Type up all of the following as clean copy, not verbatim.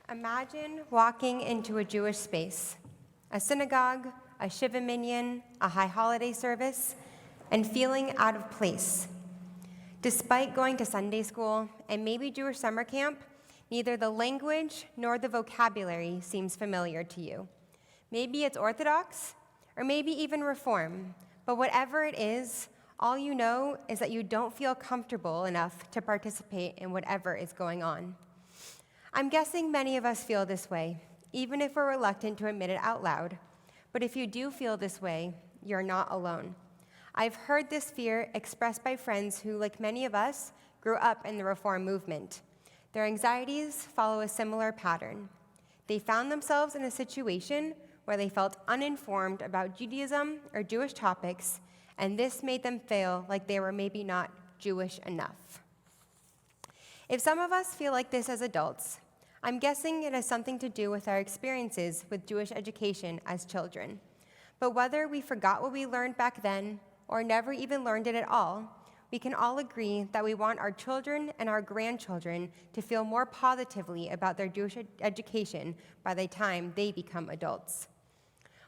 Imagine walking into a Jewish space, a synagogue, a Shiva minyan, a high holiday service, and feeling out of place. Despite going to Sunday school and maybe Jewish summer camp, neither the language nor the vocabulary seems familiar to you. Maybe it's Orthodox, or maybe even Reform, but whatever it is, all you know is that you don't feel comfortable enough to participate in whatever is going on. I'm guessing many of us feel this way, even if we're reluctant to admit it out loud. But if you do feel this way, you're not alone. I've heard this fear expressed by friends who, like many of us, grew up in the Reform movement. Their anxieties follow a similar pattern. They found themselves in a situation where they felt uninformed about Judaism or Jewish topics, and this made them feel like they were maybe not Jewish enough. If some of us feel like this as adults, I'm guessing it has something to do with our experiences with Jewish education as children. But whether we forgot what we learned back then or never even learned it at all, we can all agree that we want our children and our grandchildren to feel more positively about their Jewish education by the time they become adults.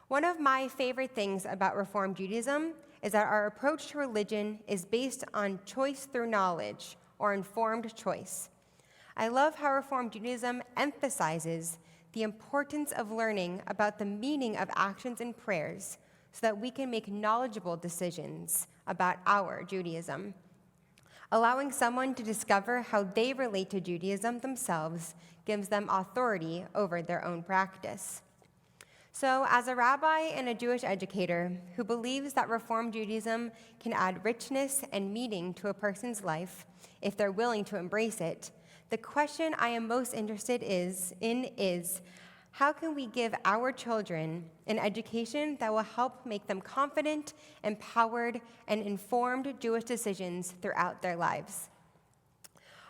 One of my favorite things about Reform Judaism is that our approach to religion is based on choice through knowledge, or informed choice. I love how Reform Judaism emphasizes the importance of learning about the meaning of actions and prayers so that we can make knowledgeable decisions about our Judaism. Allowing someone to discover how they relate to Judaism themselves gives them authority over their own practice. So, as a rabbi and a Jewish educator who believes that Reform Judaism can add richness and meaning to a person's life if they're willing to embrace it, the question I am most interested in is, how can we give our children an education that will help make them confident, empowered, and informed Jewish decisions throughout their lives?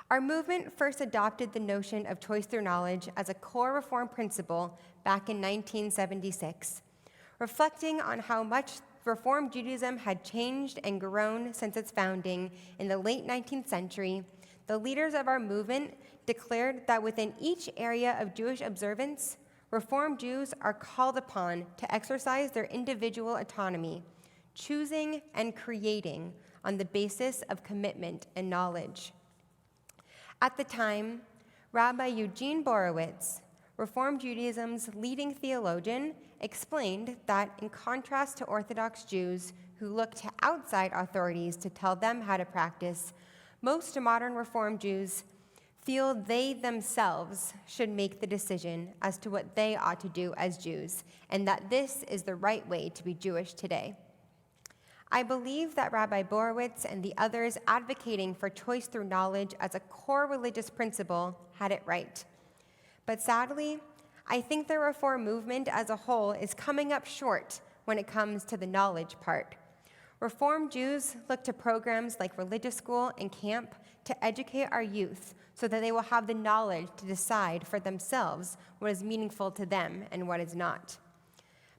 Our movement first adopted the notion of choice through knowledge as a core Reform principle back in 1976. Reflecting on how much Reform Judaism had changed and grown since its founding in the late 19th century, the leaders of our movement declared that within each area of Jewish observance, Reform Jews are called upon to exercise their individual autonomy, choosing and creating on the basis of commitment and knowledge. At the time, Rabbi Eugene Borowitz, Reform Judaism's leading theologian, explained that in contrast to Orthodox Jews who look to outside authorities to tell them how to practice, most modern Reform Jews feel they themselves should make the decision as to what they ought to do as Jews, and that this is the right way to be Jewish today. I believe that Rabbi Borowitz and the others advocating for choice through knowledge as a core religious principle had it right. But sadly, I think the Reform movement as a whole is coming up short when it comes to the knowledge part. Reform Jews look to programs like religious school and camp to educate our youth so that they will have the knowledge to decide for themselves what is meaningful to them and what is not.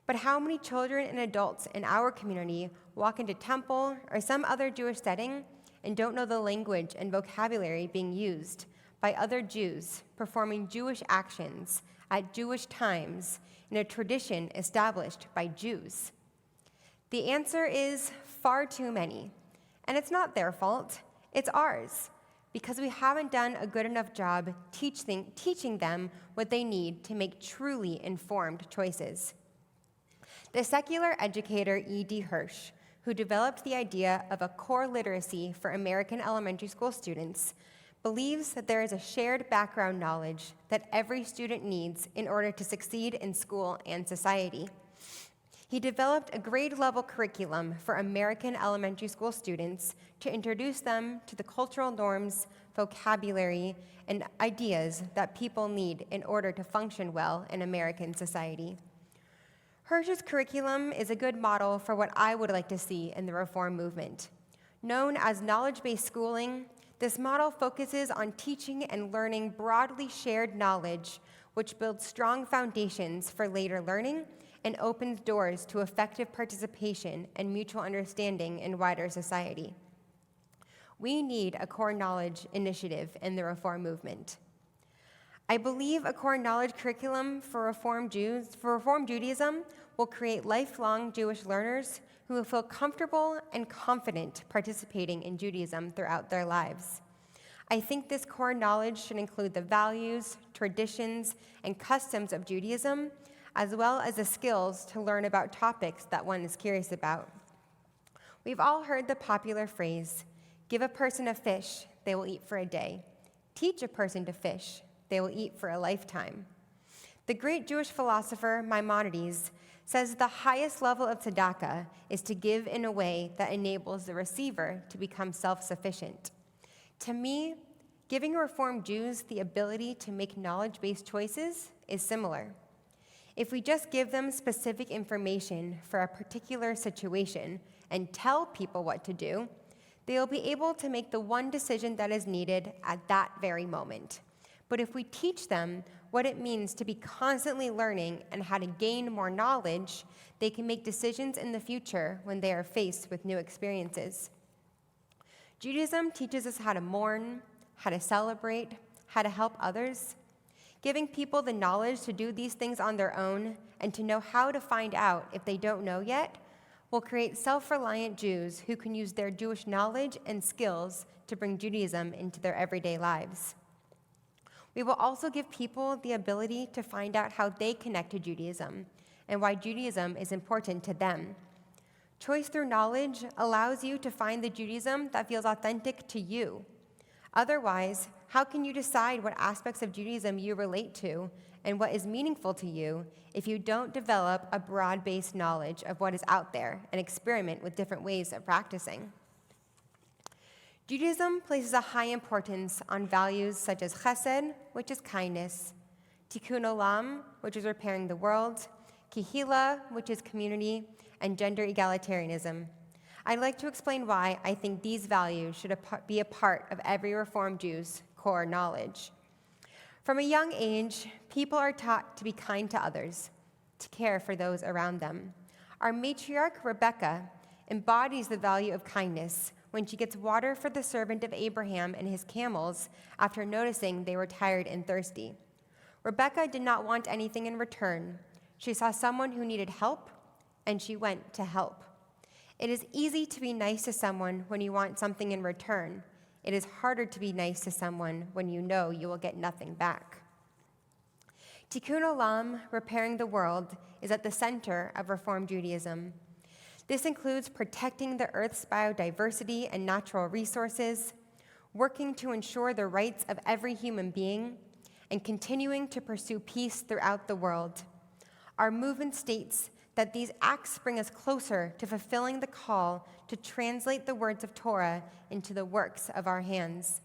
But how many children and adults in our community walk into temple or some other Jewish setting and don't know the language and vocabulary being used by other Jews performing Jewish actions at Jewish times in a tradition established by Jews? The answer is far too many. And it's not their fault, it's ours, because we haven't done a good enough job teaching them what they need to make truly informed choices. The secular educator E.D. Hirsch, who developed the idea of a core literacy for American elementary school students, believes that there is a shared background knowledge that every student needs in order to succeed in school and society. He developed a grade-level curriculum for American elementary school students to introduce them to the cultural norms, vocabulary, and ideas that people need in order to function well in American society. Hirsch's curriculum is a good model for what I would like to see in the Reform movement. Known as knowledge-based schooling, this model focuses on teaching and learning broadly shared knowledge, which builds strong foundations for later learning and opens doors to effective participation and mutual understanding in wider society. We need a core knowledge initiative in the Reform movement. I believe a core knowledge curriculum for Reform Judaism will create lifelong Jewish learners who will feel comfortable and confident participating in Judaism throughout their lives. I think this core knowledge should include the values, traditions, and customs of Judaism, as well as the skills to learn about topics that one is curious about. We've all heard the popular phrase, give a person a fish, they will eat for a day. Teach a person to fish, they will eat for a lifetime. The great Jewish philosopher Maimonides says the highest level of tzedakah is to give in a way that enables the receiver to become self-sufficient. To me, giving Reformed Jews the ability to make knowledge-based choices is similar. If we just give them specific information for a particular situation and tell people what to do, they will be able to make the one decision that is needed at that very moment. But if we teach them what it means to be constantly learning and how to gain more knowledge, they can make decisions in the future when they are faced with new experiences. Judaism teaches us how to mourn, how to celebrate, how to help others. Giving people the knowledge to do these things on their own and to know how to find out if they don't know yet will create self-reliant Jews who can use their Jewish knowledge and skills to bring Judaism into their everyday lives. We will also give people the ability to find out how they connect to Judaism and why Judaism is important to them. Choice through knowledge allows you to find the Judaism that feels authentic to you. Otherwise, how can you decide what aspects of Judaism you relate to and what is meaningful to you if you don't develop a broad-based knowledge of what is out there and experiment with different ways of practicing? Judaism places a high importance on values such as chesed, which is kindness, tikkun olam, which is repairing the world, kehila, which is community, and gender egalitarianism. I'd like to explain why I think these values should be a part of every Reformed Jew's core knowledge. From a young age, people are taught to be kind to others, to care for those around them. Our matriarch, Rebecca, embodies the value of kindness when she gets water for the servant of Abraham and his camels after noticing they were tired and thirsty. Rebecca did not want anything in return. She saw someone who needed help, and she went to help. It is easy to be nice to someone when you want something in return. It is harder to be nice to someone when you know you will get nothing back. Tikkun olam, repairing the world, is at the center of Reform Judaism. This includes protecting the Earth's biodiversity and natural resources, working to ensure the rights of every human being, and continuing to pursue peace throughout the world. Our movement states that these acts bring us closer to fulfilling the call to translate the words of Torah into the works of our hands.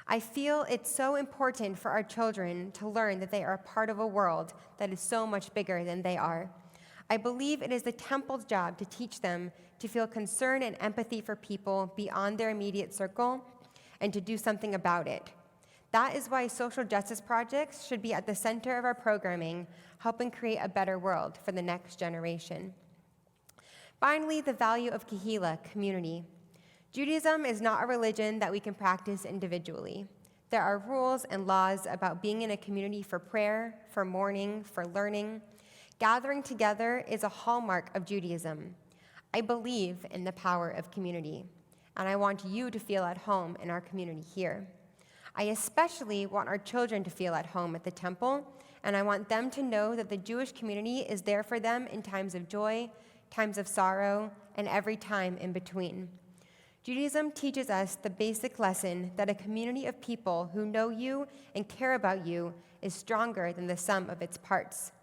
I feel it's so important for our children to learn that they are a part of a world that is so much bigger than they are. I believe it is the temple's job to teach them to feel concern and empathy for people beyond their immediate circle and to do something about it. That is why social justice projects should be at the center of our programming, helping create a better world for the next generation. Finally, the value of kehila, community. Judaism is not a religion that we can practice individually. There are rules and laws about being in a community for prayer, for mourning, for learning. Gathering together is a hallmark of Judaism. I believe in the power of community, and I want you to feel at home in our community here. I especially want our children to feel at home at the temple, and I want them to know that the Jewish community is there for them in times of joy, times of sorrow, and every time in between. Judaism teaches us the basic lesson that a community of people who know you and care about you is stronger than the sum of its parts.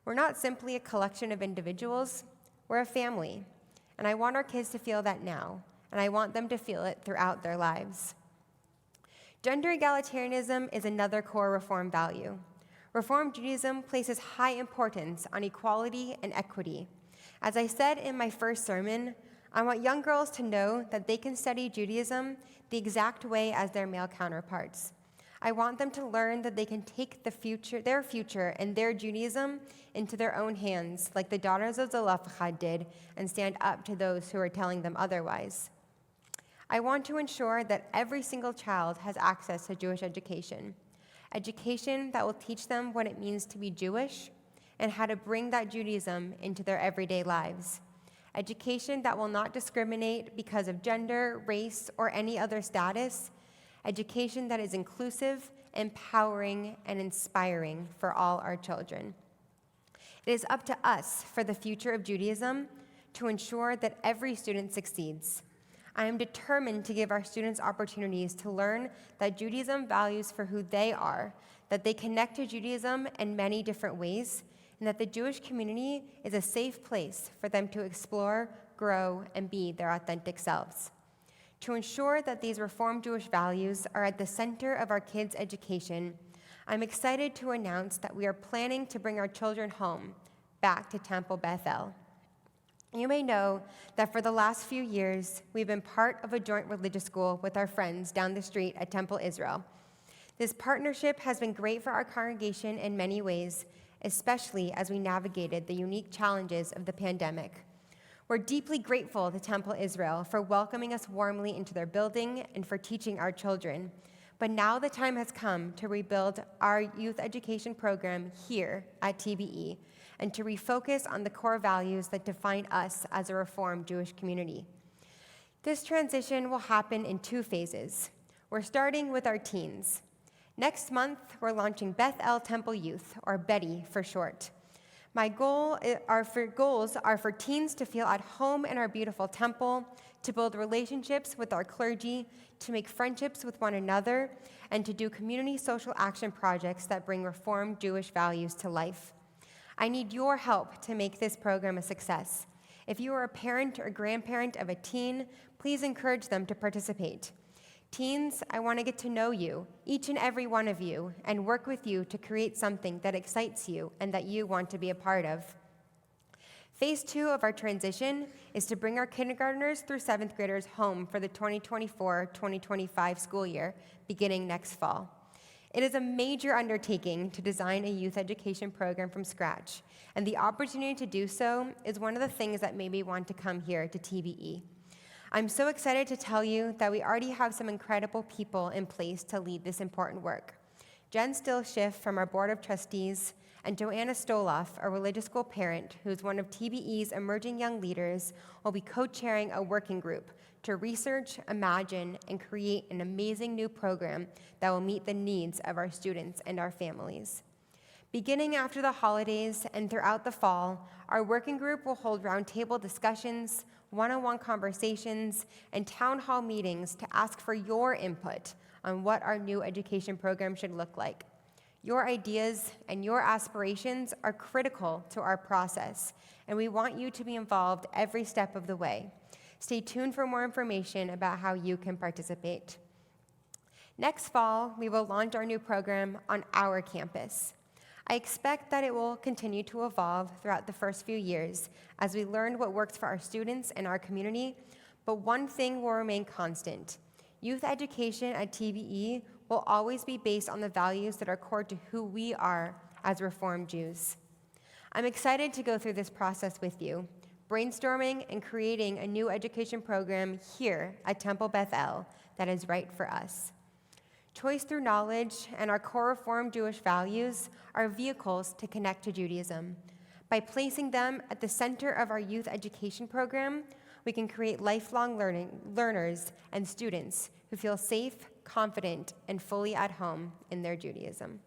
We're not simply a collection of individuals, we're a family. And I want our kids to feel that now, and I want them to feel it throughout their lives. Gender egalitarianism is another core Reform value. Reform Judaism places high importance on equality and equity. As I said in my first sermon, I want young girls to know that they can study Judaism the exact way as their male counterparts. I want them to learn that they can take their future and their Judaism into their own hands, like the daughters of Zelophehad did, and stand up to those who are telling them otherwise. I want to ensure that every single child has access to Jewish education. education that will teach them what it means to be Jewish and how to bring that Judaism into their everyday lives. Education that will not discriminate because of gender, race, or any other status. Education that is inclusive, empowering, and inspiring for all our children. It is up to us for the future of Judaism to ensure that every student succeeds. I am determined to give our students opportunities to learn that Judaism values for who they are, that they connect to Judaism in many different ways, and that the Jewish community is a safe place for them to explore, grow, and be their authentic selves. To ensure that these Reformed Jewish values are at the center of our kids' education, I'm excited to announce that we are planning to bring our children home, back to Temple Beth-El. You may know that for the last few years, we've been part of a joint religious school with our friends down the street at Temple Israel. This partnership has been great for our congregation in many ways, especially as we navigated the unique challenges of the pandemic. We're deeply grateful to Temple Israel for welcoming us warmly into their building and for teaching our children. But now the time has come to rebuild our youth education program here at TBE and to refocus on the core values that define us as a Reformed Jewish community. This transition will happen in 2 phases. We're starting with our teens. Next month, we're launching Beth-El Temple Youth, or Betty for short. My goals are for teens to feel at home in our beautiful temple, to build relationships with our clergy, to make friendships with one another, and to do community social action projects that bring Reformed Jewish values to life. I need your help to make this program a success. If you are a parent or grandparent of a teen, please encourage them to participate. Teens, I want to get to know you, each and every one of you, and work with you to create something that excites you and that you want to be a part of. Phase 2 of our transition is to bring our kindergartners through 7th graders home for the 2024-2025 school year, beginning next fall. It is a major undertaking to design a youth education program from scratch, and the opportunity to do so is one of the things that made me want to come here to TBE. I'm so excited to tell you that we already have some incredible people in place to lead this important work. Jen Stillschiff from our Board of Trustees and Joanna Stoloff, a religious school parent who is one of TBE's emerging young leaders, will be co-chairing a working group to research, imagine, and create an amazing new program that will meet the needs of our students and our families. Beginning after the holidays and throughout the fall, our working group will hold roundtable discussions, one-on-one conversations, and town hall meetings to ask for your input on what our new education program should look like. Your ideas and your aspirations are critical to our process, and we want you to be involved every step of the way. Stay tuned for more information about how you can participate. Next fall, we will launch our new program on our campus. I expect that it will continue to evolve throughout the first few years as we learn what works for our students and our community, but one thing will remain constant. Youth education at TBE will always be based on the values that are core to who we are as Reformed Jews. I'm excited to go through this process with you, brainstorming and creating a new education program here at Temple Beth-El that is right for us. Choice through knowledge and our core Reformed Jewish values are vehicles to connect to Judaism. By placing them at the center of our youth education program, we can create lifelong learners and students who feel safe, confident, and fully at home in their Judaism.